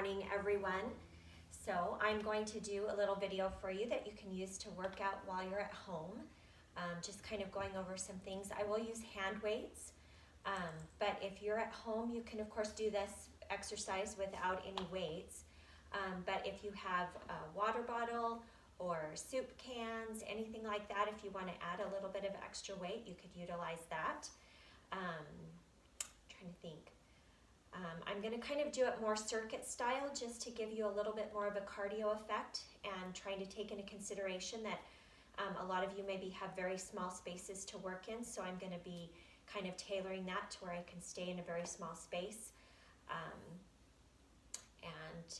morning, everyone. So I'm going to do a little video for you that you can use to work out while you're at home. Just kind of going over some things. I will use hand weights, but if you're at home, you can of course do this exercise without any weights. But if you have a water bottle or soup cans, anything like that, if you want to add a little bit of extra weight, you could utilize that. Trying to think. I'm going to kind of do it more circuit style just to give you a little bit more of a cardio effect, and trying to take into consideration that a lot of you maybe have very small spaces to work in, so I'm going to be kind of tailoring that to where I can stay in a very small space.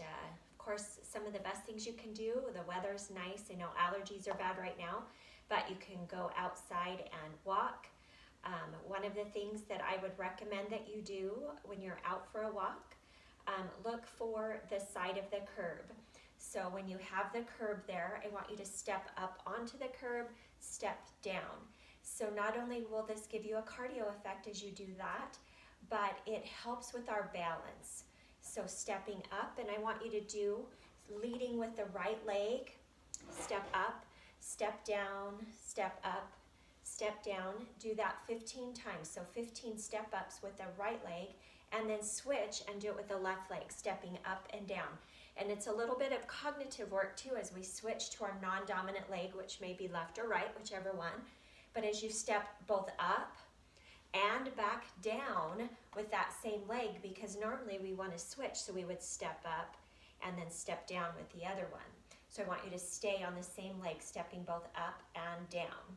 Of course, some of the best things you can do, the weather's nice, I know allergies are bad right now, but you can go outside and walk. One of the things that I would recommend that you do when you're out for a walk, look for the side of the curb. So when you have the curb there, I want you to step up onto the curb, step down. So not only will this give you a cardio effect as you do that, but it helps with our balance. So stepping up, and I want you to do leading with the right leg, step up, step down, step up, step down. Do that 15 times. So 15 step ups with the right leg, and then switch and do it with the left leg, stepping up and down. And it's a little bit of cognitive work too as we switch to our non-dominant leg, which may be left or right, whichever one. But as you step both up and back down with that same leg, because normally we want to switch, so we would step up and then step down with the other one. So I want you to stay on the same leg, stepping both up and down.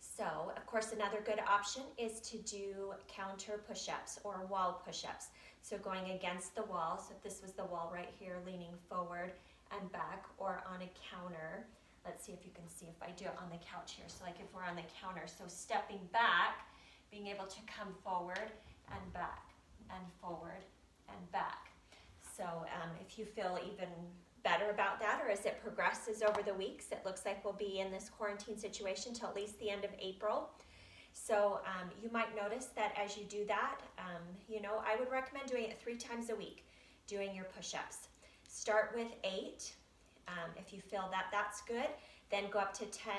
So, of course, another good option is to do counter push-ups or wall push-ups. So going against the wall, so if this was the wall right here, leaning forward and back, or on a counter. Let's see if you can see if I do it on the couch here. So like if we're on the counter, so stepping back, being able to come forward and back and forward and back. So if you feel even better about that, or as it progresses over the weeks, it looks like we'll be in this quarantine situation till at least the end of April. So you might notice that as you do that, I would recommend doing it 3 times a week, doing your push-ups. Start with 8. If you feel that that's good, then go up to 10.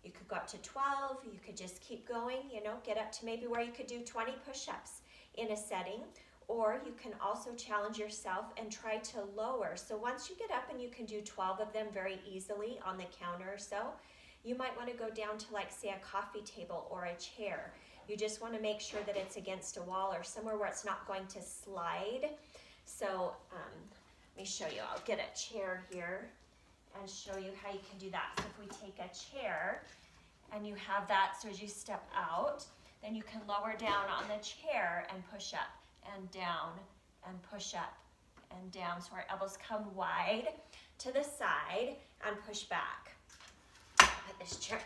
You could go up to 12. You could just keep going, get up to maybe where you could do 20 push-ups in a setting. Or you can also challenge yourself and try to lower. So once you get up and you can do 12 of them very easily on the counter or so, you might want to go down to, like, say, a coffee table or a chair. You just want to make sure that it's against a wall or somewhere where it's not going to slide. So let me show you. I'll get a chair here and show you how you can do that. So if we take a chair and you have that, so as you step out, then you can lower down on the chair and push up and down and push up and down. So our elbows come wide to the side and push back. Put this chair,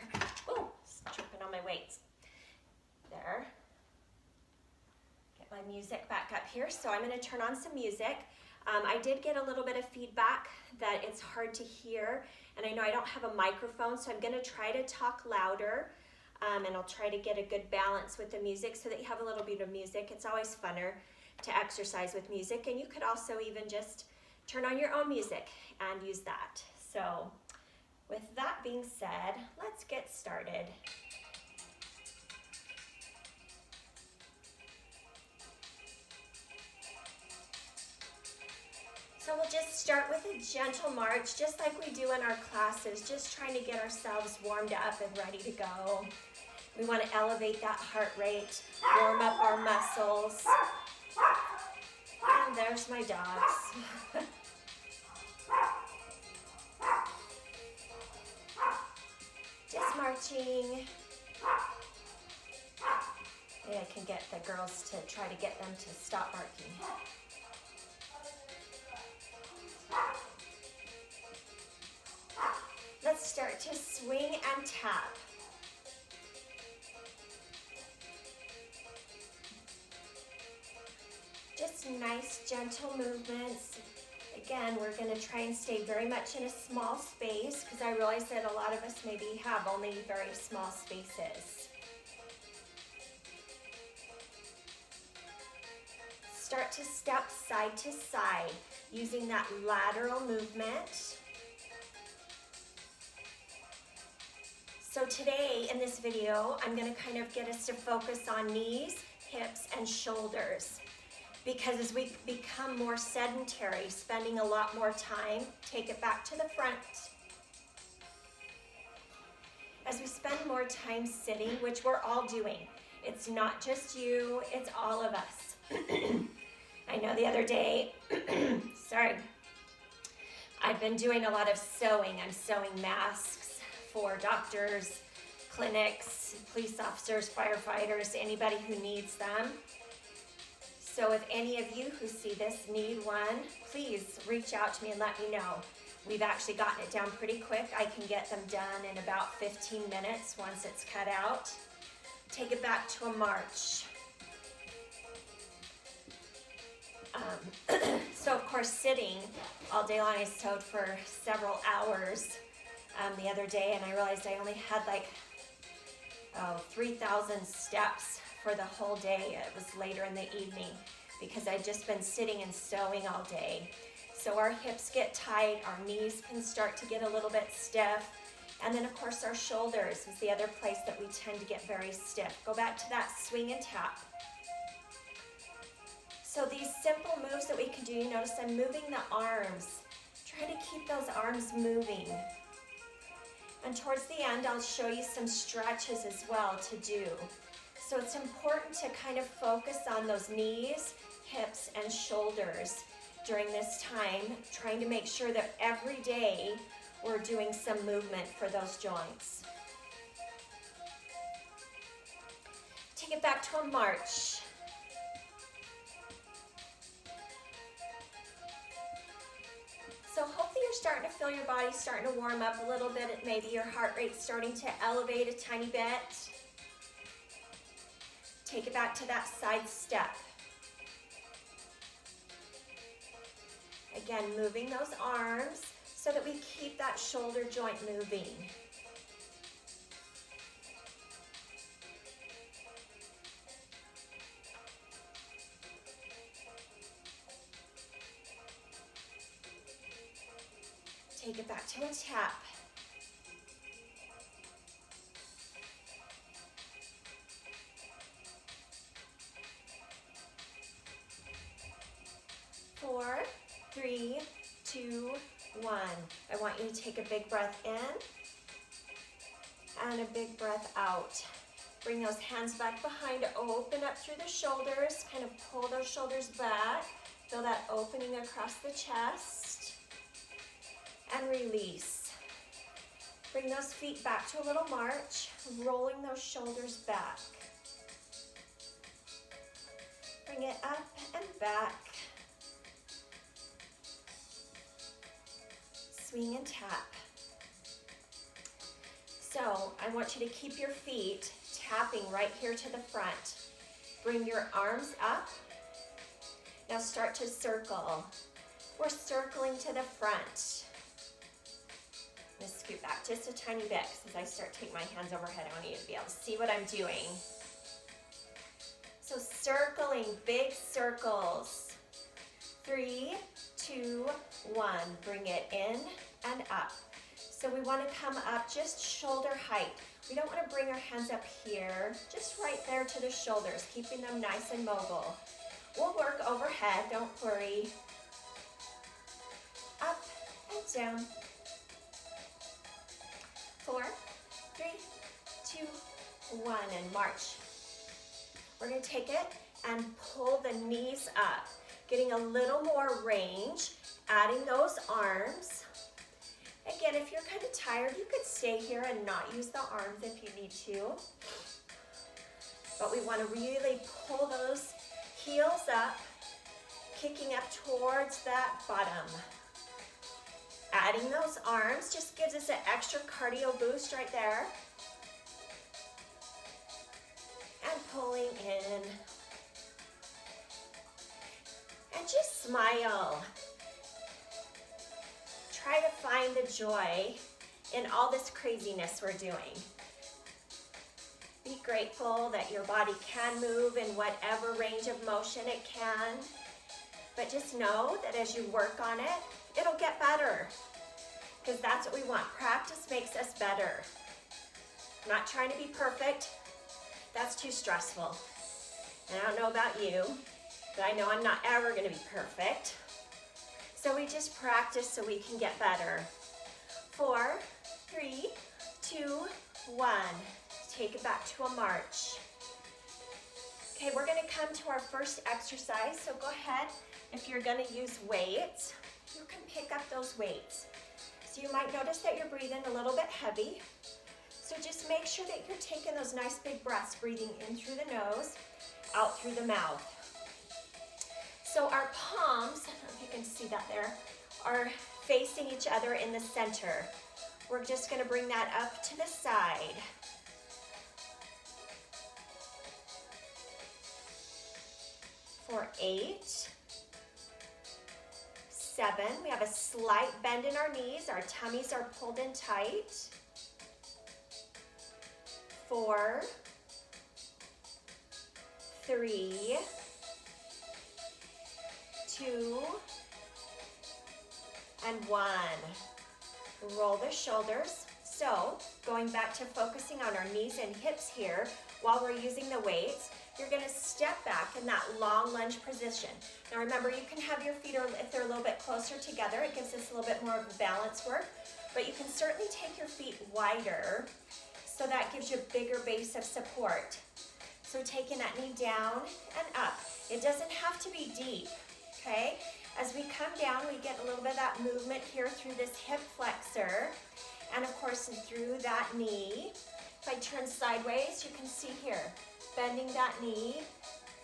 oh, it's tripping on my weights. There. Get my music back up here. So I'm going to turn on some music. I did get a little bit of feedback that it's hard to hear, and I know I don't have a microphone, so I'm going to try to talk louder, and I'll try to get a good balance with the music so that you have a little bit of music. It's always funner to exercise with music, and you could also even just turn on your own music and use that. So with that being said, let's get started. So we'll just start with a gentle march, just like we do in our classes, just trying to get ourselves warmed up and ready to go. We want to elevate that heart rate, warm up our muscles. And there's my dogs. Just marching. Maybe I can get the girls to try to get them to stop barking. Let's start to swing and tap. Just nice, gentle movements. Again, we're going to try and stay very much in a small space, because I realize that a lot of us maybe have only very small spaces. start to step side to side using that lateral movement. So today in this video, I'm going to kind of get us to focus on knees, hips, and shoulders. Because as we become more sedentary, spending a lot more time, take it back to the front. As we spend more time sitting, which we're all doing, it's not just you, it's all of us. I know the other day, sorry, I've been doing a lot of sewing. I'm sewing masks for doctors, clinics, police officers, firefighters, anybody who needs them. So if any of you who see this need one, please reach out to me and let me know. We've actually gotten it down pretty quick. I can get them done in about 15 minutes once it's cut out. Take it back to a march. So of course sitting all day long, I sewed for several hours the other day, and I realized I only had like 3,000 steps for the whole day. It was later in the evening because I'd just been sitting and sewing all day. So our hips get tight, our knees can start to get a little bit stiff, and then of course our shoulders is the other place that we tend to get very stiff. Go back to that swing and tap. So these simple moves that we can do, you notice I'm moving the arms. Try to keep those arms moving. And towards the end, I'll show you some stretches as well to do. So it's important to kind of focus on those knees, hips, and shoulders during this time, trying to make sure that every day we're doing some movement for those joints. Take it back to a march. So hopefully you're starting to feel your body starting to warm up a little bit. Maybe your heart rate's starting to elevate a tiny bit. Take it back to that side step. Again, moving those arms so that we keep that shoulder joint moving. Take it back to a tap. Four, three, two, one. I want you to take a big breath in and a big breath out. Bring those hands back behind, open up through the shoulders, kind of pull those shoulders back. Feel that opening across the chest. And release. Bring those feet back to a little march, rolling those shoulders back. Bring it up and back. Swing and tap. So I want you to keep your feet tapping right here to the front. Bring your arms up. Now start to circle. We're circling to the front. I'm going to scoot back just a tiny bit because as I start taking my hands overhead, I want you to be able to see what I'm doing. So circling, big circles. 3, 2, 1. Bring it in and up. So we want to come up just shoulder height. We don't want to bring our hands up here, just right there to the shoulders, keeping them nice and mobile. We'll work overhead, don't worry. Up and down. 4, 3, 2, 1, and march. We're going to take it and pull the knees up, getting a little more range, adding those arms. Again, if you're kind of tired, you could stay here and not use the arms if you need to. But we want to really pull those heels up, kicking up towards that bottom. Adding those arms just gives us an extra cardio boost right there. And pulling in. And just smile. Try to find the joy in all this craziness we're doing. Be grateful that your body can move in whatever range of motion it can. But just know that as you work on it, it'll get better. Because that's what we want. Practice makes us better. I'm not trying to be perfect. That's too stressful. And I don't know about you, but I know I'm not ever going to be perfect. So we just practice so we can get better. 4, 3, 2, 1. Take it back to a march. Okay, we're going to come to our first exercise. So go ahead. If you're going to use weights, you can pick up those weights. So you might notice that you're breathing a little bit heavy. So just make sure that you're taking those nice big breaths, breathing in through the nose, out through the mouth. So our palms, I don't know if you can see that there, are facing each other in the center. We're just going to bring that up to the side. For 8, 7, we have a slight bend in our knees. Our tummies are pulled in tight. 4, 3, 2, and 1. Roll the shoulders. So, going back to focusing on our knees and hips here, while we're using the weights, you're going to step back in that long lunge position. Now remember, you can have your feet, if they're a little bit closer together, it gives us a little bit more of balance work, but you can certainly take your feet wider, so that gives you a bigger base of support. So taking that knee down and up. It doesn't have to be deep, okay? As we come down, we get a little bit of that movement here through this hip flexor, and of course through that knee. If I turn sideways, you can see here, bending that knee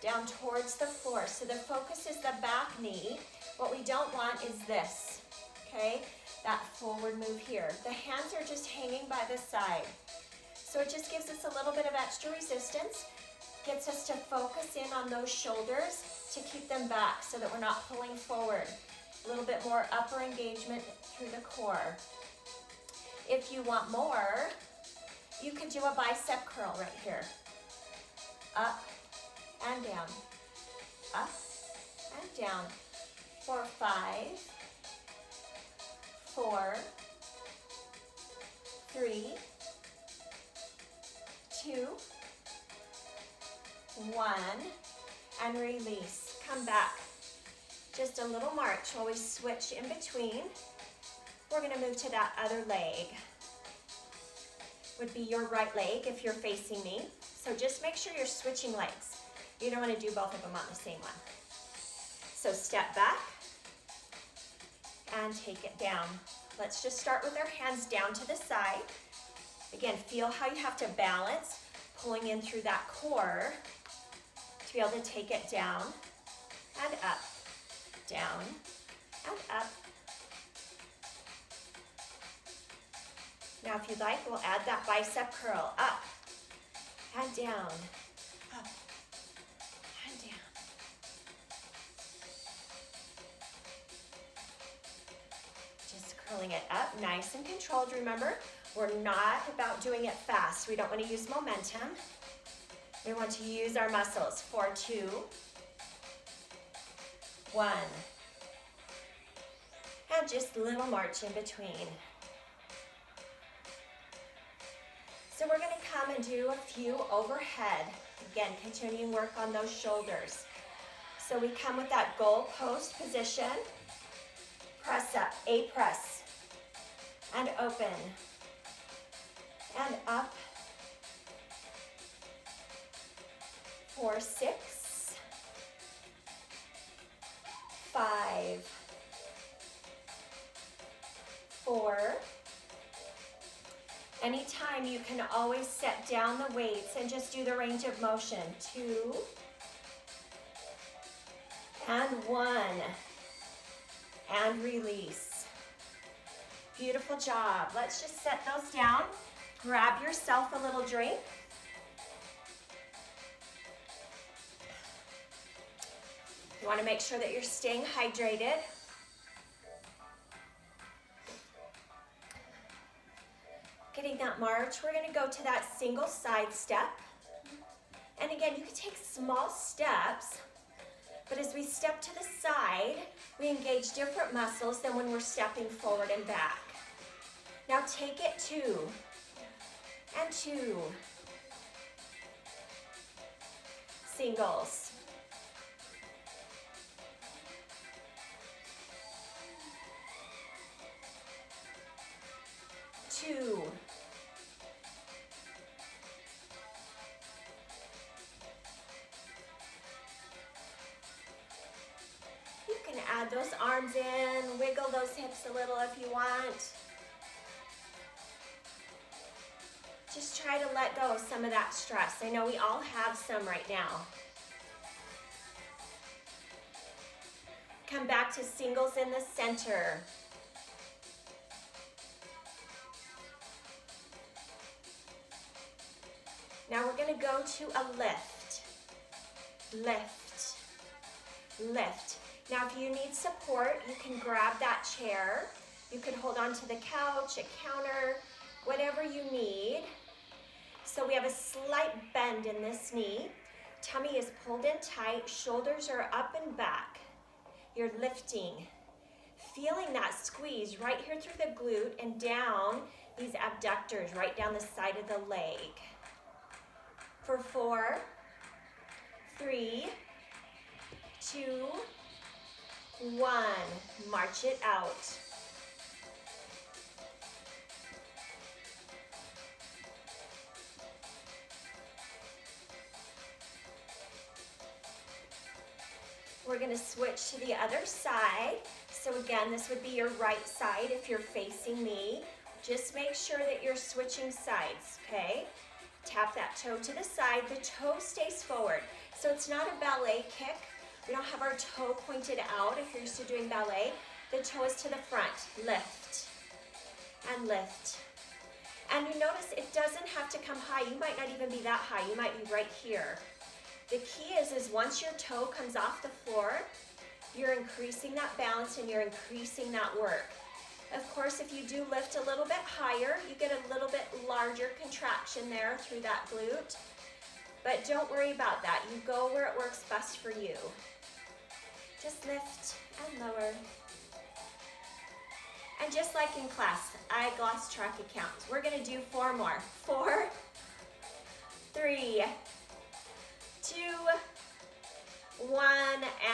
down towards the floor. So the focus is the back knee. What we don't want is this, okay? That forward move here. The hands are just hanging by the side. So it just gives us a little bit of extra resistance, gets us to focus in on those shoulders to keep them back so that we're not pulling forward. A little bit more upper engagement through the core. If you want more, you can do a bicep curl right here. Up and down, up and down. For 5, 4, 3, 2, 1, and release. Come back. Just a little march while we switch in between. We're going to move to that other leg. Would be your right leg if you're facing me. So just make sure you're switching legs. You don't want to do both of them on the same one. So step back and take it down. Let's just start with our hands down to the side. Again, feel how you have to balance, pulling in through that core to be able to take it down and up, down and up. Now if you'd like, we'll add that bicep curl, up and down, up and down. Just curling it up, nice and controlled. Remember, we're not about doing it fast. We don't want to use momentum. We want to use our muscles. 4, 2, 1. And just a little march in between. So we're going to come and do a few overhead. Again, continuing work on those shoulders. So we come with that goal post position. Press up, A press. And open. And up. 4, 6. 5. 4. Anytime, you can always set down the weights and just do the range of motion. 2 and 1 and release. Beautiful job. Let's just set those down. Grab yourself a little drink. You want to make sure that you're staying hydrated. Getting that march, we're going to go to that single side step. And again, you can take small steps, but as we step to the side, we engage different muscles than when we're stepping forward and back. Now take it 2 and 2. Singles. 2. You can add those arms in, wiggle those hips a little if you want. Just try to let go of some of that stress. I know we all have some right now. Come back to singles in the center. Now we're going to go to a lift. Lift. Lift. Now if you need support, you can grab that chair. You can hold on to the couch, a counter, whatever you need. So we have a slight bend in this knee. Tummy is pulled in tight, shoulders are up and back. You're lifting. Feeling that squeeze right here through the glute and down these abductors right down the side of the leg. For 4, 3, 2, 1. March it out. We're going to switch to the other side. So again, this would be your right side if you're facing me. Just make sure that you're switching sides, okay? Tap that toe to the side. The toe stays forward. So it's not a ballet kick. We don't have our toe pointed out if you're used to doing ballet. The toe is to the front. Lift and lift. And you notice it doesn't have to come high. You might not even be that high. You might be right here. The key is once your toe comes off the floor, you're increasing that balance and you're increasing that work. Of course, if you do lift a little bit higher, you get a little bit larger contraction there through that glute. But don't worry about that. You go where it works best for you. Just lift and lower. And just like in class, I lost track of counts. We're going to do 4 more. 4, 3, 2, 1,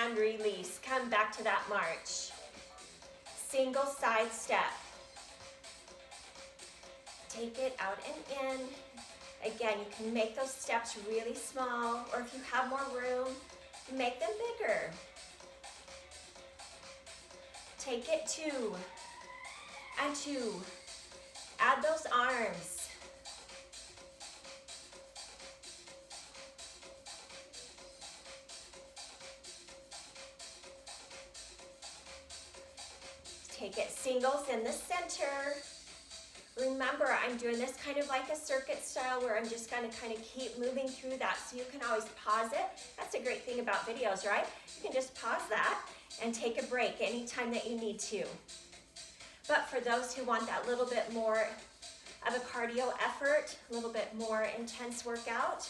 and release. Come back to that march. Single side step. Take it out and in. Again, you can make those steps really small, or if you have more room, make them bigger. Take it 2 and 2. Add those arms. Take it singles in the center. Remember, I'm doing this kind of like a circuit style where I'm just going to kind of keep moving through that, so you can always pause it. That's a great thing about videos, right? You can just pause that and take a break anytime that you need to. But for those who want that little bit more of a cardio effort, a little bit more intense workout,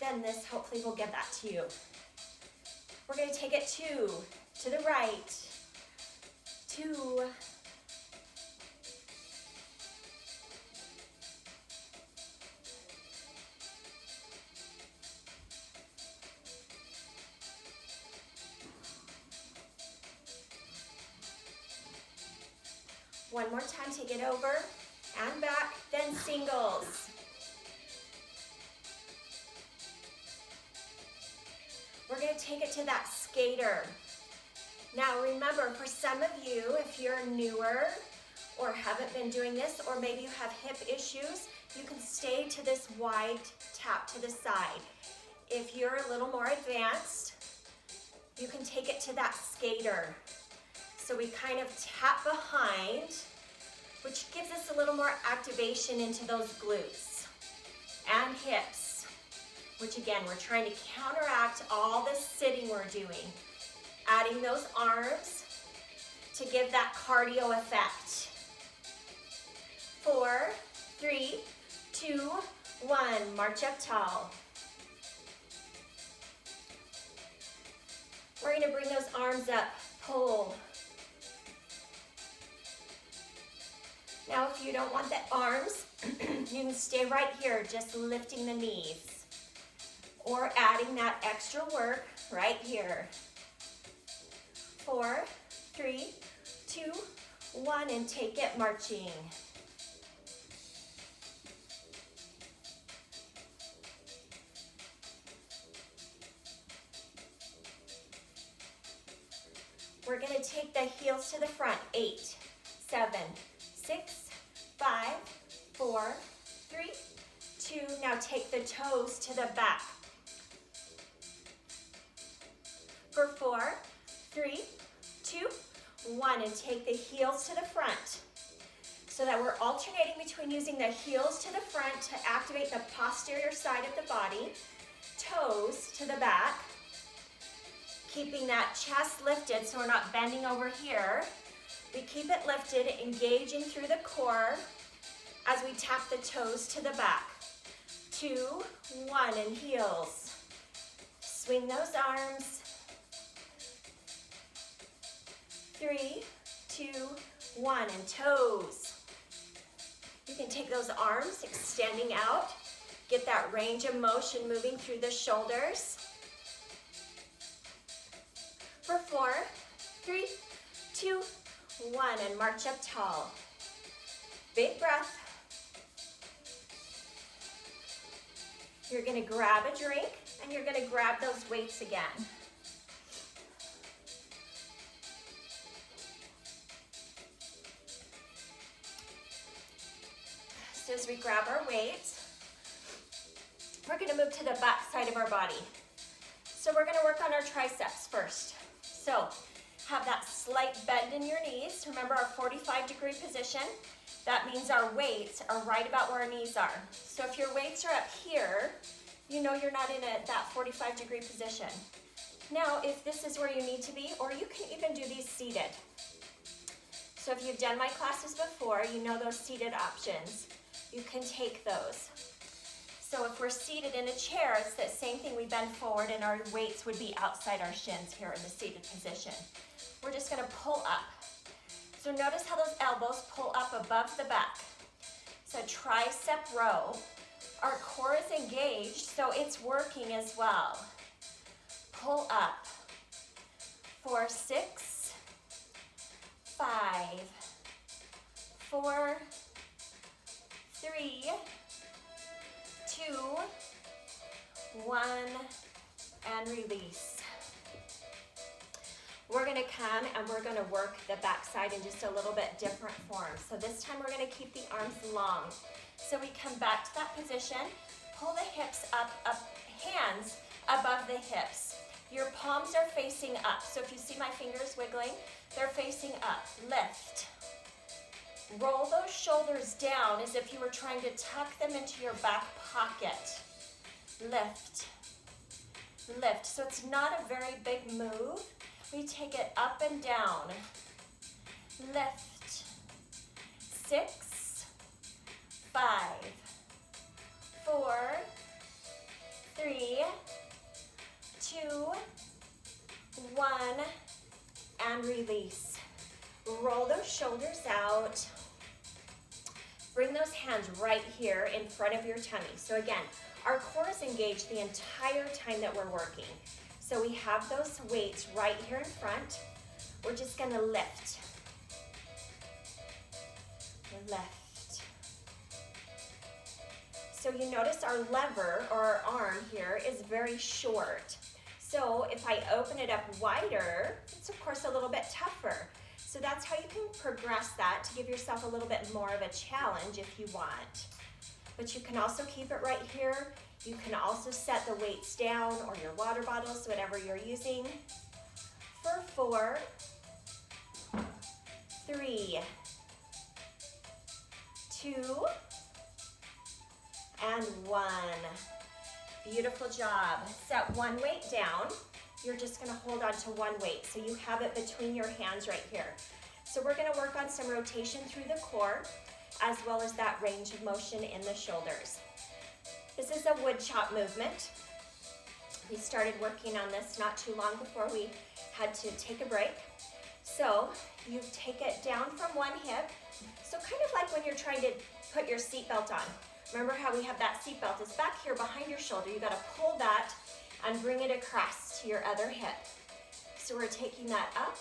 then this hopefully will give that to you. We're going to take it 2 to the right, 2, one more time, take it over and back, then singles. We're going to take it to that skater. Now remember, for some of you, if you're newer or haven't been doing this, or maybe you have hip issues, you can stay to this wide tap to the side. If you're a little more advanced, you can take it to that skater. So we kind of tap behind, which gives us a little more activation into those glutes and hips, which again, we're trying to counteract all the sitting we're doing. Adding those arms to give that cardio effect. 4, 3, 2, 1, march up tall. We're gonna bring those arms up, pull. Now if you don't want the arms, you can stay right here, just lifting the knees. Or adding that extra work right here. 4, 3, 2, 1, and take it marching. We're gonna take the heels to the front. 8, 7, 6, 5, 4, 3, 2. Now take the toes to the back. For 4, 3, 2, 1, and take the heels to the front. So that we're alternating between using the heels to the front to activate the posterior side of the body, toes to the back, keeping that chest lifted so we're not bending over here. We keep it lifted, engaging through the core as we tap the toes to the back. 2, 1, and heels. Swing those arms. 3, 2, 1, and toes. You can take those arms extending out. Get that range of motion moving through the shoulders. For 4, 3, 2, 1, and march up tall. Big breath. You're gonna grab a drink and you're gonna grab those weights again. So as we grab our weights, we're gonna move to the back side of our body. So we're gonna work on our triceps first. So have that slight bend in your knees. Remember our 45-degree position. That means our weights are right about where our knees are. So if your weights are up here, you know you're not in that 45-degree position. Now, if this is where you need to be, or you can even do these seated. So if you've done my classes before, you know those seated options. You can take those. So if we're seated in a chair, it's the same thing. We bend forward and our weights would be outside our shins here in the seated position. We're just gonna pull up. So notice how those elbows pull up above the back. So tricep row. Our core is engaged, so it's working as well. Pull up. 4, 6, 5, 4, 3, 2, 1, and release. We're gonna come and we're gonna work the back side in just a little bit different form. So this time we're gonna keep the arms long. So we come back to that position, pull the hips up, hands above the hips. Your palms are facing up. So if you see my fingers wiggling, they're facing up. Lift. Roll those shoulders down as if you were trying to tuck them into your back pocket. Lift. Lift. So it's not a very big move. We take it up and down. Lift. 6, 5, 4, 3, 2, 1, and release. Roll those shoulders out. Bring those hands right here in front of your tummy. So again, our core is engaged the entire time that we're working. So we have those weights right here in front. We're just gonna lift. Lift. So you notice our lever or our arm here is very short. So if I open it up wider, it's of course a little bit tougher. So that's how you can progress that to give yourself a little bit more of a challenge if you want. But you can also keep it right here. You can also set the weights down or your water bottles, whatever you're using. For 4, 3, 2, and 1. Beautiful job. Set one weight down. You're just gonna hold on to one weight. So you have it between your hands right here. So we're gonna work on some rotation through the core as well as that range of motion in the shoulders. This is a wood chop movement. We started working on this not too long before we had to take a break. So you take it down from one hip. So kind of like when you're trying to put your seatbelt on. Remember how we have that seatbelt? It's back here behind your shoulder. You gotta pull that and bring it across to your other hip. So we're taking that up,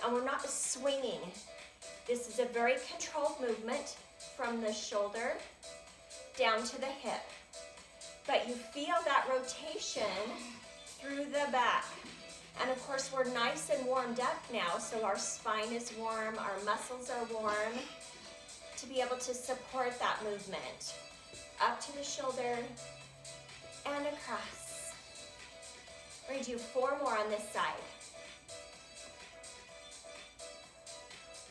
and we're not swinging. This is a very controlled movement from the shoulder down to the hip. But you feel that rotation through the back. And of course, we're nice and warmed up now, so our spine is warm, our muscles are warm, to be able to support that movement. Up to the shoulder and across. We're gonna do 4 more on this side.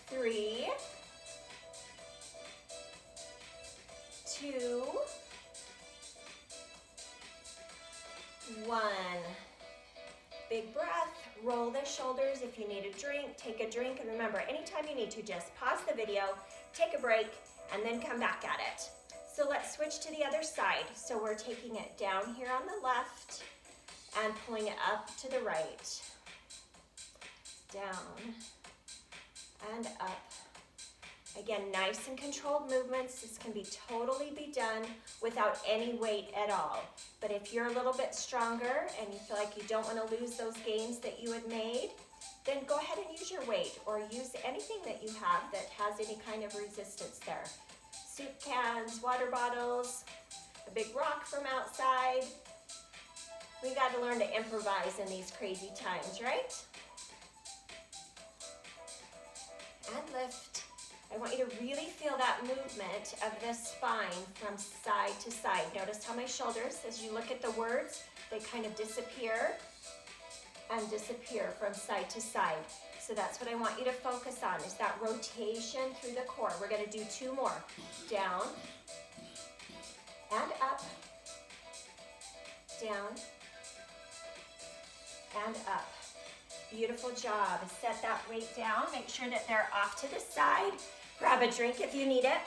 3, 2, 1. Big breath, roll the shoulders. If you need a drink, take a drink. And remember, anytime you need to, just pause the video, take a break, and then come back at it. So let's switch to the other side. So we're taking it down here on the left and pulling it up to the right. Down and up. Again, nice and controlled movements. This can totally be done without any weight at all. But if you're a little bit stronger and you feel like you don't want to lose those gains that you had made, then go ahead and use your weight or use anything that you have that has any kind of resistance there. Soup cans, water bottles, a big rock from outside. We got to learn to improvise in these crazy times, right? And lift. I want you to really feel that movement of the spine from side to side. Notice how my shoulders, as you look at the words, they kind of disappear and disappear from side to side. So that's what I want you to focus on, is that rotation through the core. We're gonna do 2 more. Down and up, down and up. Beautiful job. Set that weight down. Make sure that they're off to the side. Grab a drink if you need it.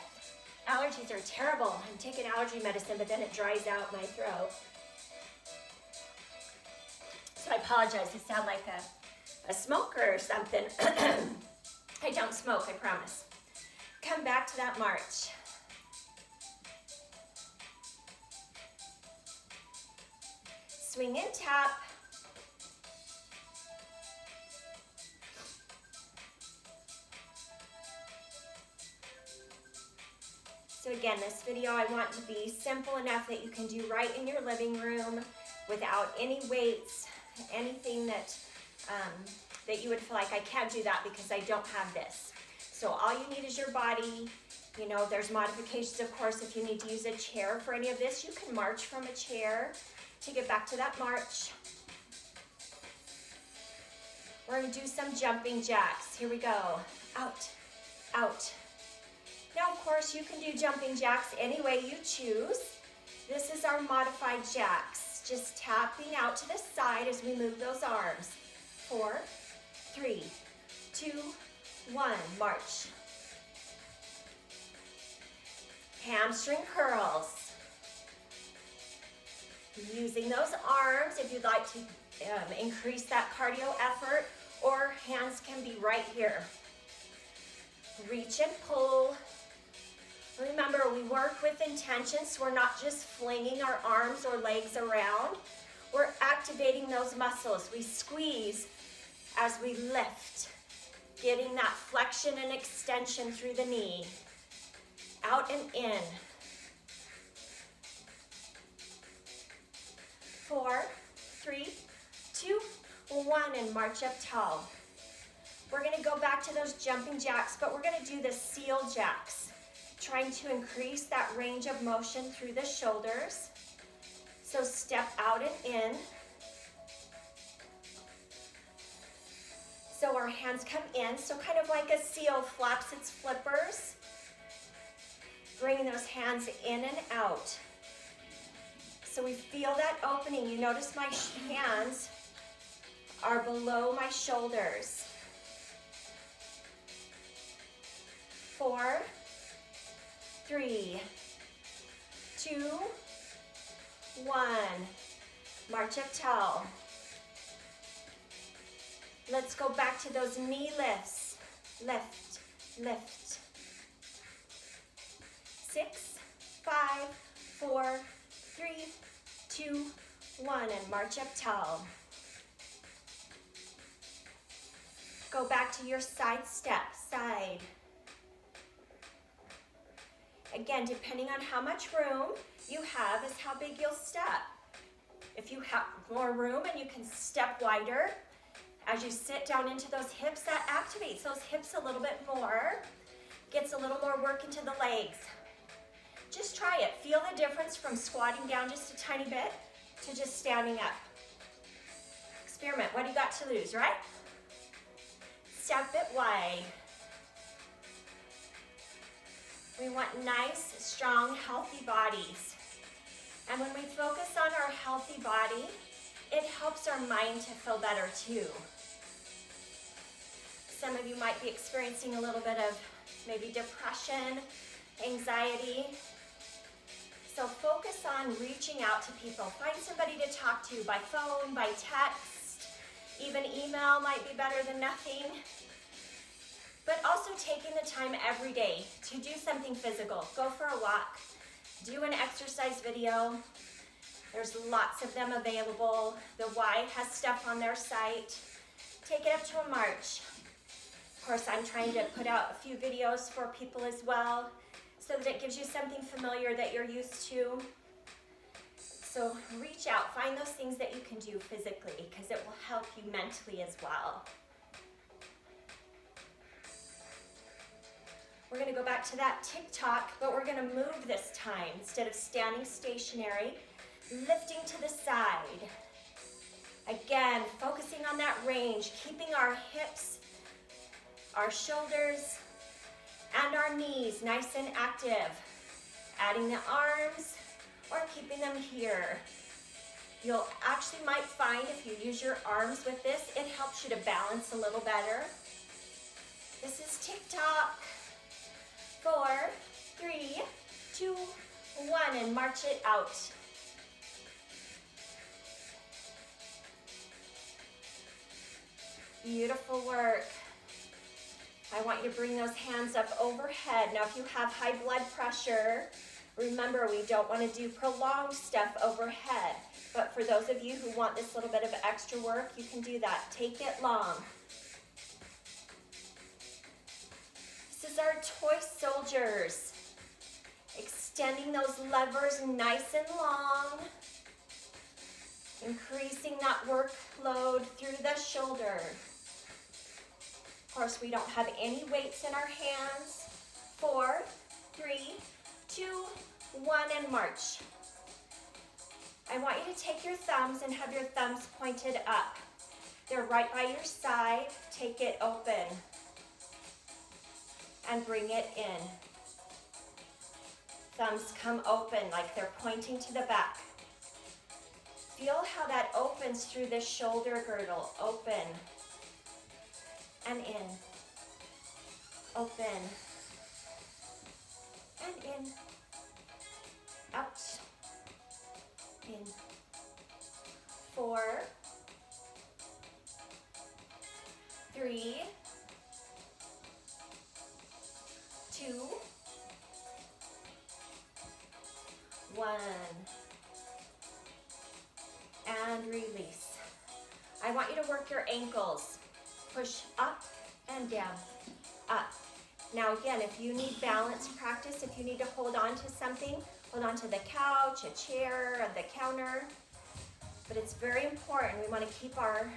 Allergies are terrible. I'm taking allergy medicine, but then it dries out my throat. So I apologize. I sound like a smoker or something. I don't smoke, I promise. Come back to that march. Swing and tap. So again, this video I want to be simple enough that you can do right in your living room without any weights, anything that that you would feel like I can't do that because I don't have this. So all you need is your body. You know, there's modifications, of course, if you need to use a chair for any of this. You can march from a chair to get back to that march. We're going to do some jumping jacks. Here we go. Out, out. Now, of course, you can do jumping jacks any way you choose. This is our modified jacks. Just tapping out to the side as we move those arms. 4, 3, 2, 1, march. Hamstring curls. Using those arms if you'd like to increase that cardio effort, or hands can be right here. Reach and pull. Remember, we work with intention, so we're not just flinging our arms or legs around. We're activating those muscles. We squeeze as we lift, getting that flexion and extension through the knee. Out and in. 4, 3, 2, 1, and march up tall. We're going to go back to those jumping jacks, but we're going to do the seal jacks, trying to increase that range of motion through the shoulders. So step out and in. So our hands come in, so kind of like a seal flaps its flippers. Bringing those hands in and out. So we feel that opening. You notice my hands are below my shoulders. 4, 3, 2, 1. March up tall. Let's go back to those knee lifts. Lift, lift. 6, 5, 4, 3, 2, 1, and march up tall. Go back to your side step, side. Again, depending on how much room you have is how big you'll step. If you have more room and you can step wider, as you sit down into those hips, that activates those hips a little bit more, gets a little more work into the legs. Just try it. Feel the difference from squatting down just a tiny bit to just standing up. Experiment. What do you got to lose, right? Step it wide. We want nice, strong, healthy bodies. And when we focus on our healthy body, it helps our mind to feel better too. Some of you might be experiencing a little bit of maybe depression, anxiety. So focus on reaching out to people. Find somebody to talk to by phone, by text, even email might be better than nothing. But also taking the time every day to do something physical. Go for a walk, do an exercise video. There's lots of them available. The Y has stuff on their site. Take it up to a march. Of course, I'm trying to put out a few videos for people as well, so that it gives you something familiar that you're used to. So reach out, find those things that you can do physically, because it will help you mentally as well. We're gonna go back to that tick-tock, but we're gonna move this time. Instead of standing stationary, lifting to the side. Again, focusing on that range, keeping our hips, our shoulders, and our knees nice and active. Adding the arms or keeping them here. You'll actually might find if you use your arms with this, it helps you to balance a little better. This is tick-tock. 4, 3, 2, 1, and march it out. Beautiful work. I want you to bring those hands up overhead. Now, if you have high blood pressure, remember we don't want to do prolonged stuff overhead. But for those of you who want this little bit of extra work, you can do that. Take it long. This is our toy soldiers. Extending those levers nice and long. Increasing that workload through the shoulder. Of course, we don't have any weights in our hands. 4, 3, 2, 1, and march. I want you to take your thumbs and have your thumbs pointed up. They're right by your side. Take it open and bring it in. Thumbs come open like they're pointing to the back. Feel how that opens through the shoulder girdle. Open and in. Open and in. Out. In. 4, 3, 2, 1. And release. I want you to work your ankles. Push up and down, up. Now again, if you need balance practice, if you need to hold on to something, hold on to the couch, a chair, or the counter. But it's very important. We want to keep our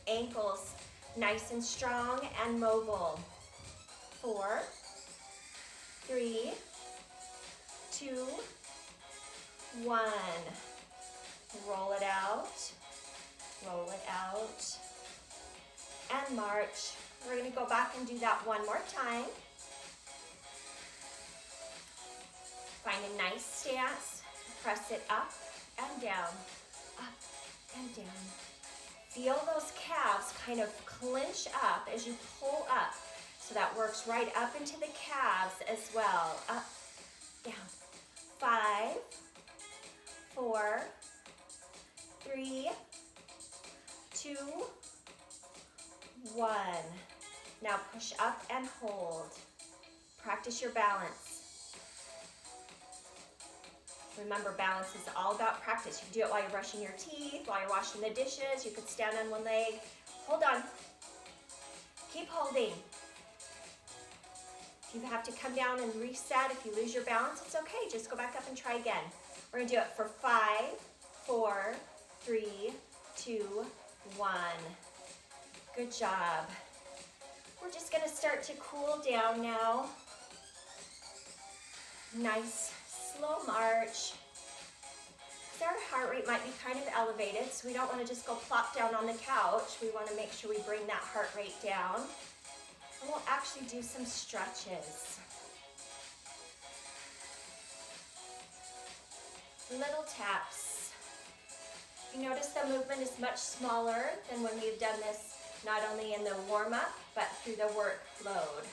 ankles nice and strong and mobile. 4, 3, 2, 1. Roll it out, and march. We're going to go back and do that one more time. Find a nice stance, press it up and down, up and down. Feel those calves kind of clinch up as you pull up. So that works right up into the calves as well. Up, down. 5, 4, 3, 2, 1. Now push up and hold. Practice your balance. Remember, balance is all about practice. You can do it while you're brushing your teeth, while you're washing the dishes. You could stand on one leg. Hold on. Keep holding. If you have to come down and reset, if you lose your balance, it's okay. Just go back up and try again. We're gonna do it for 5, 4, 3, 2, 1. Good job. We're just gonna start to cool down now. Nice slow march. Our heart rate might be kind of elevated, so we don't want to just go plop down on the couch. We want to make sure we bring that heart rate down. And we'll actually do some stretches. Little taps. You notice the movement is much smaller than when we've done this not only in the warm-up, but through the workload.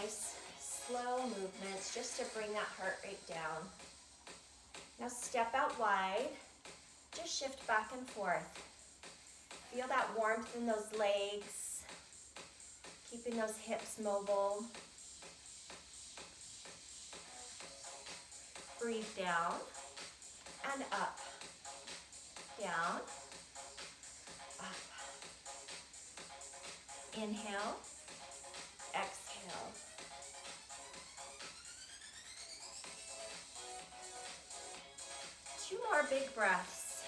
Nice, slow movements just to bring that heart rate down. Now step out wide, just shift back and forth. Feel that warmth in those legs, keeping those hips mobile. Breathe down and up, down, up. Inhale, exhale. Two more big breaths.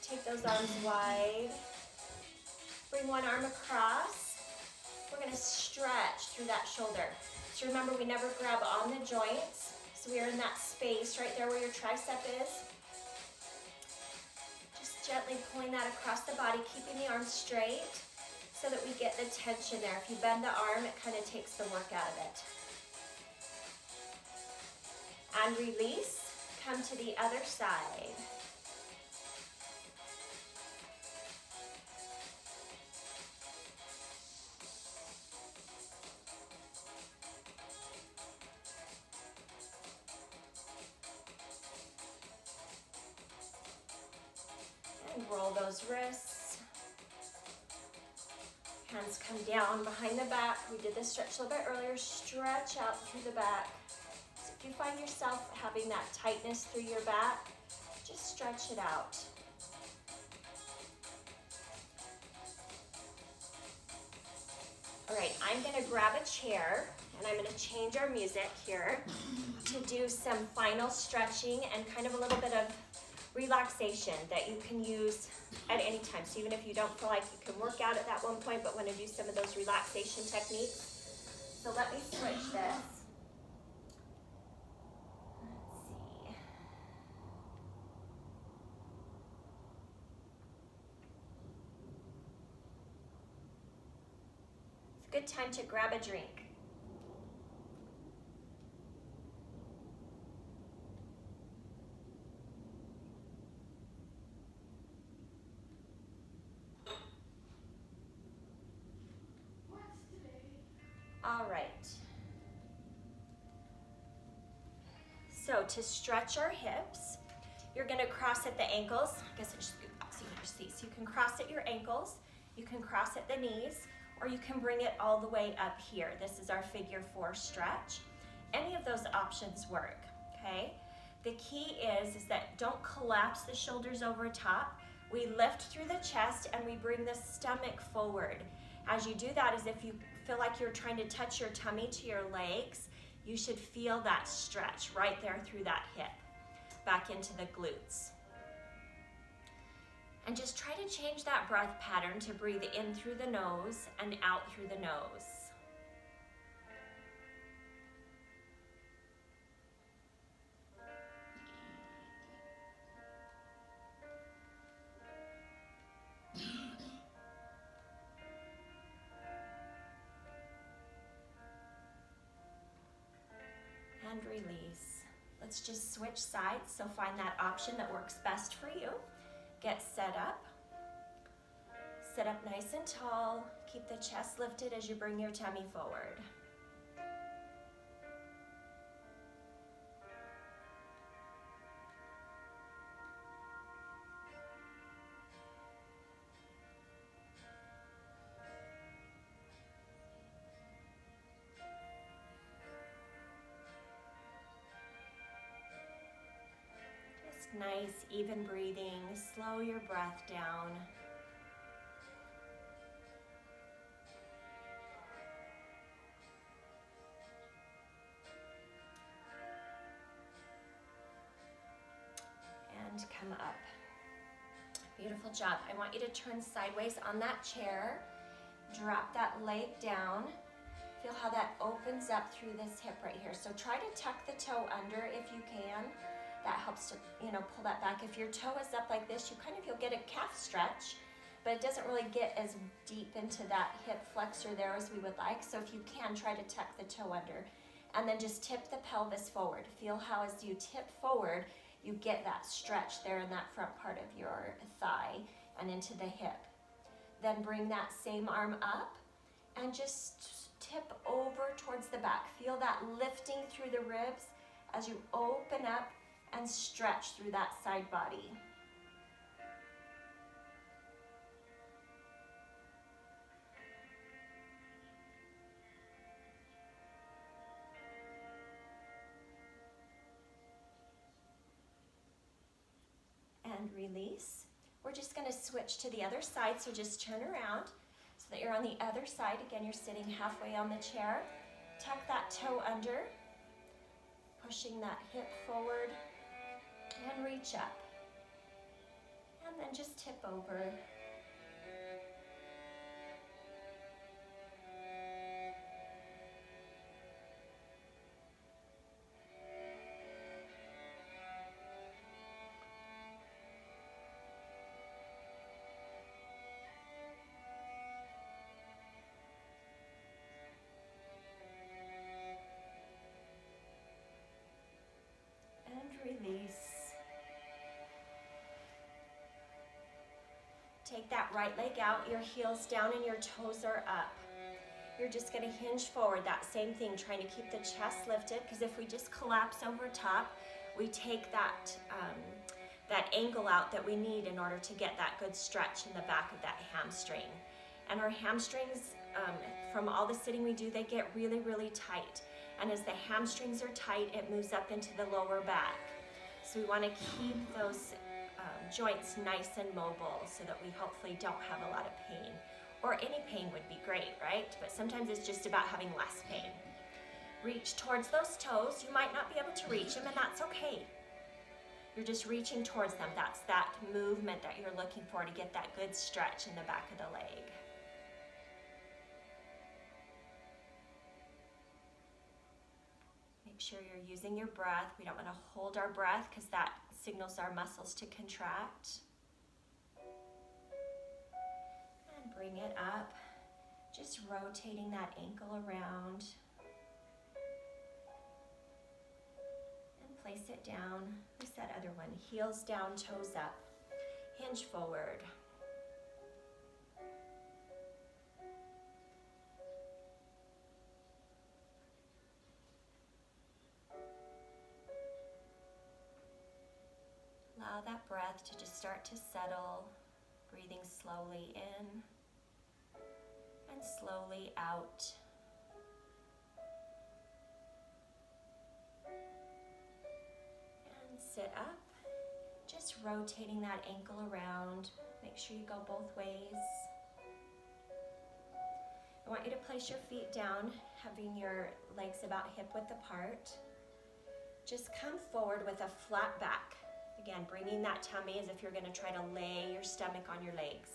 Take those arms wide. Bring one arm across. We're going to stretch through that shoulder. So remember, we never grab on the joints. So we are in that space right there where your tricep is. Just gently pulling that across the body, keeping the arms straight, so that we get the tension there. If you bend the arm, it kind of takes the work out of it. And release, come to the other side. And roll those wrists. Hands come down behind the back. We did this stretch a little bit earlier. Stretch out through the back. So if you find yourself having that tightness through your back, just stretch it out. All right, I'm gonna grab a chair and I'm gonna change our music here to do some final stretching and kind of a little bit of relaxation that you can use at any time. So even if you don't feel like you can work out at that one point, but want to do some of those relaxation techniques. So let me switch this. Let's see. It's a good time to grab a drink. All right. So to stretch our hips, you're gonna cross at the ankles. I guess I should scoot back so you can see. So you can cross at your ankles, you can cross at the knees, or you can bring it all the way up here. This is our figure 4 stretch. Any of those options work, okay? The key is that don't collapse the shoulders over top. We lift through the chest and we bring the stomach forward. As you do that, as if you feel like you're trying to touch your tummy to your legs, you should feel that stretch right there through that hip, back into the glutes. And just try to change that breath pattern to breathe in through the nose and out through the nose. And release. Let's just switch sides, so find that option that works best for you. Get set up. Sit up nice and tall. Keep the chest lifted as you bring your tummy forward. nice, even breathing. Slow your breath down. And come up. Beautiful job. I want you to turn sideways on that chair. Drop that leg down. Feel how that opens up through this hip right here. So try to tuck the toe under if you can. That helps to, pull that back. If your toe is up like this, you'll get a calf stretch, but it doesn't really get as deep into that hip flexor there as we would like. So if you can, try to tuck the toe under. And then just tip the pelvis forward. Feel how as you tip forward, you get that stretch there in that front part of your thigh and into the hip. Then bring that same arm up and just tip over towards the back. Feel that lifting through the ribs as you open up and stretch through that side body. And release. We're just going to switch to the other side, so just turn around so that you're on the other side. Again, you're sitting halfway on the chair. Tuck that toe under, pushing that hip forward, and reach up. And then just tip over. Release. Take that right leg out, your heels down and your toes are up. You're just going to hinge forward, that same thing, trying to keep the chest lifted, because if we just collapse over top, we take that angle out that we need in order to get that good stretch in the back of that hamstring. And our hamstrings, from all the sitting we do, they get really, really tight. And as the hamstrings are tight, it moves up into the lower back. So we want to keep those joints nice and mobile so that we hopefully don't have a lot of pain. Or any pain would be great, right? But sometimes it's just about having less pain. Reach towards those toes. You might not be able to reach them, and that's okay. You're just reaching towards them. That's that movement that you're looking for to get that good stretch in the back of the leg. Make sure you're using your breath. We don't want to hold our breath because that signals our muscles to contract. And bring it up. Just rotating that ankle around. And place it down. Who's that other one? Heels down, toes up. Hinge forward. Allow that breath to just start to settle, breathing slowly in and slowly out. And sit up, just rotating that ankle around. Make sure you go both ways. I want you to place your feet down, having your legs about hip width apart. Just come forward with a flat back. Again, bringing that tummy as if you're going to try to lay your stomach on your legs.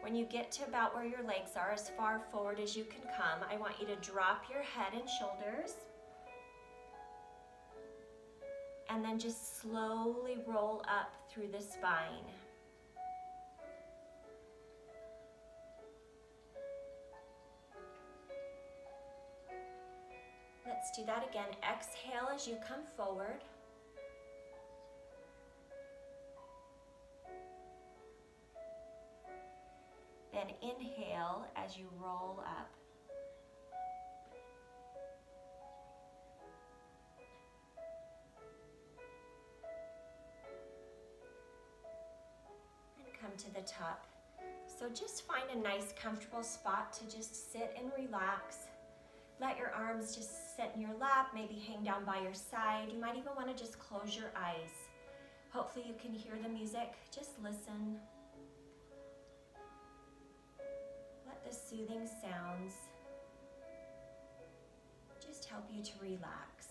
When you get to about where your legs are, as far forward as you can come, I want you to drop your head and shoulders. And then just slowly roll up through the spine. Let's do that again. Exhale as you come forward. Then inhale as you roll up. And come to the top. So just find a nice comfortable spot to just sit and relax. Let your arms just sit in your lap, maybe hang down by your side. You might even want to just close your eyes. Hopefully you can hear the music. Just listen. Let the soothing sounds just help you to relax.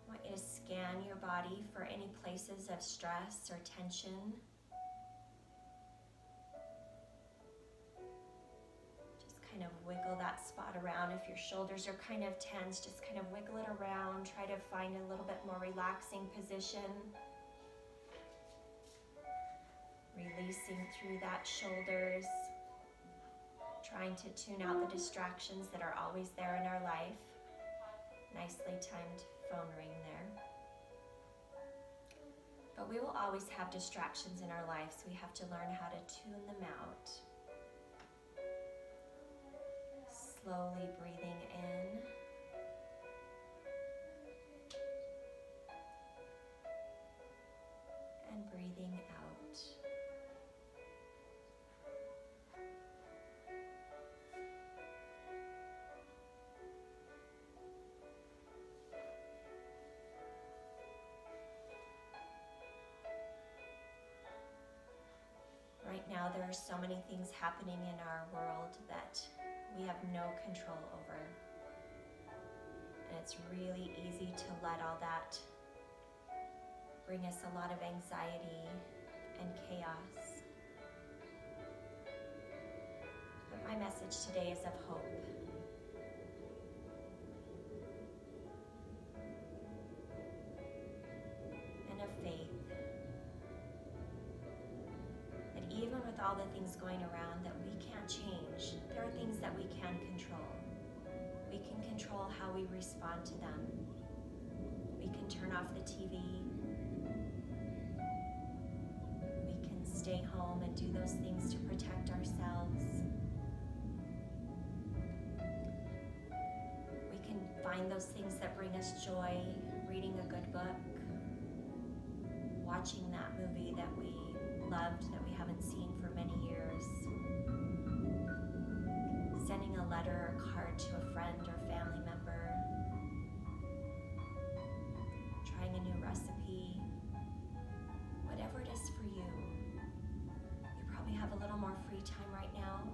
I want you to scan your body for any places of stress or tension. Kind of wiggle that spot around. If your shoulders are kind of tense, just kind of wiggle it around. Try to find a little bit more relaxing position. Releasing through that shoulders. Trying to tune out the distractions that are always there in our life. Nicely timed phone ring there. But we will always have distractions in our lives. We have to learn how to tune them out. Slowly breathing in and breathing out. Right now, there are so many things happening in our world that we have no control over. And it's really easy to let all that bring us a lot of anxiety and chaos. But my message today is of hope. And of faith. That even with all the things going around that we can't change, there are things that we can control. We can control how we respond to them. We can turn off the TV. We can stay home and do those things to protect ourselves. We can find those things that bring us joy, reading a good book, watching that movie that we loved that we haven't seen for many years, sending a letter or card to a friend or family member, trying a new recipe, whatever it is for you. You probably have a little more free time right now.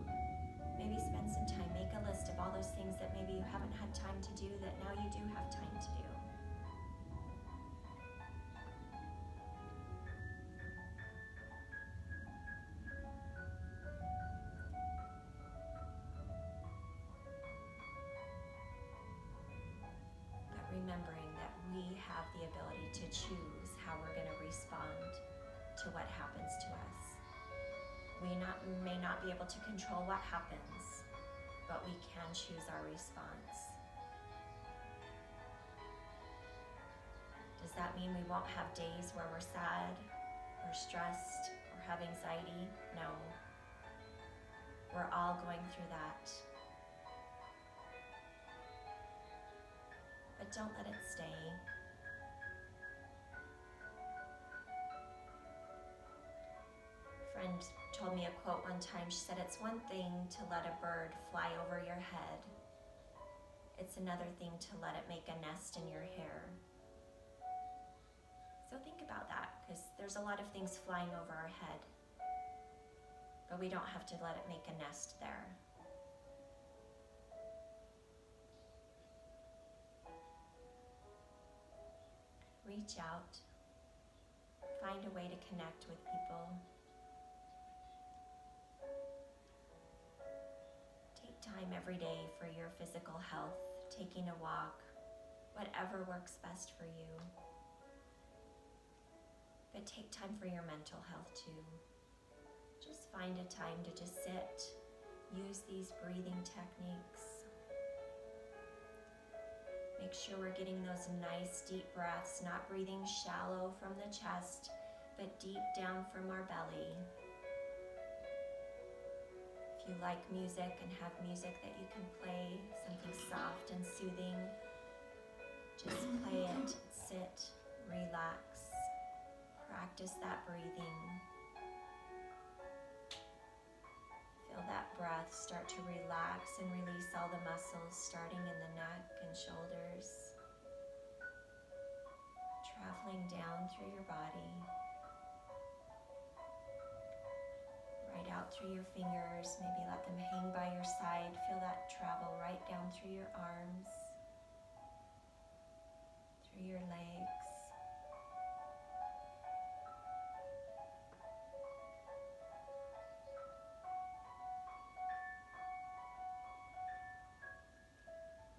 Maybe spend some time, make a list of all those things that maybe you haven't had time to do that now you do have time to do. Remembering that we have the ability to choose how we're going to respond to what happens to us. We may not be able to control what happens, but we can choose our response. Does that mean we won't have days where we're sad, or stressed, or have anxiety? No. We're all going through that. But don't let it stay. A friend told me a quote one time. She said, "It's one thing to let a bird fly over your head. It's another thing to let it make a nest in your hair." So think about that, because there's a lot of things flying over our head, but we don't have to let it make a nest there. Reach out, find a way to connect with people. Take time every day for your physical health, taking a walk, whatever works best for you. But take time for your mental health too. Just find a time to just sit, use these breathing techniques. Make sure we're getting those nice deep breaths, not breathing shallow from the chest, but deep down from our belly. If you like music and have music that you can play, something soft and soothing, just play it, sit, relax, practice. practice that breathing. Feel that breath start to relax and release all the muscles starting in the neck and shoulders, traveling down through your body, right out through your fingers. Maybe let them hang by your side. Feel that travel right down through your arms, through your legs.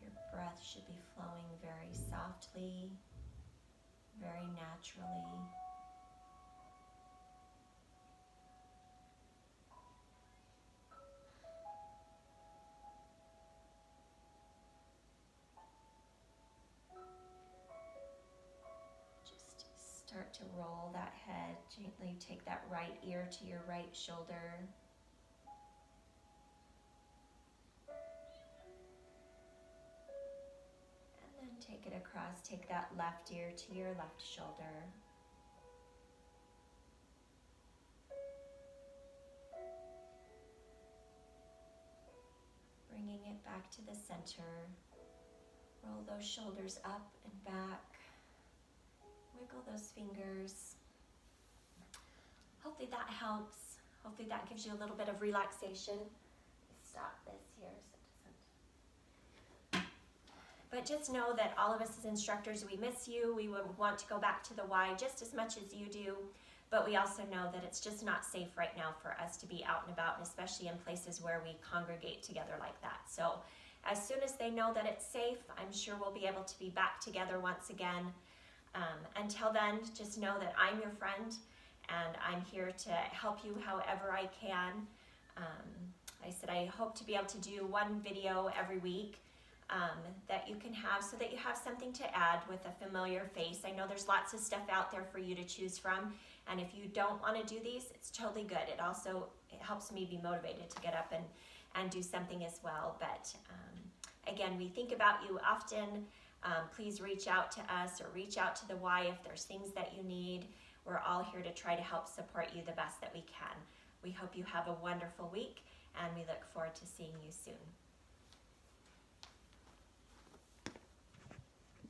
Your breath should be flowing very softly, very naturally. Start to roll that head. Gently take that right ear to your right shoulder. And then take it across. Take that left ear to your left shoulder. Bringing it back to the center. Roll those shoulders up and back. Wiggle those fingers. Hopefully that helps. Hopefully that gives you a little bit of relaxation. Stop this here so it doesn't. But just know that all of us as instructors, we miss you. We would want to go back to the Y just as much as you do. But we also know that it's just not safe right now for us to be out and about, and especially in places where we congregate together like that. So as soon as they know that it's safe, I'm sure we'll be able to be back together once again. Until then, just know that I'm your friend and I'm here to help you however I can. I said I hope to be able to do one video every week that you can have so that you have something to add with a familiar face. I know there's lots of stuff out there for you to choose from, and if you don't want to do these, it's totally good. It helps me be motivated to get up and do something as well. But again, we think about you often. Please reach out to us or reach out to the Y if there's things that you need. We're all here to try to help support you the best that we can. We hope you have a wonderful week, and we look forward to seeing you soon.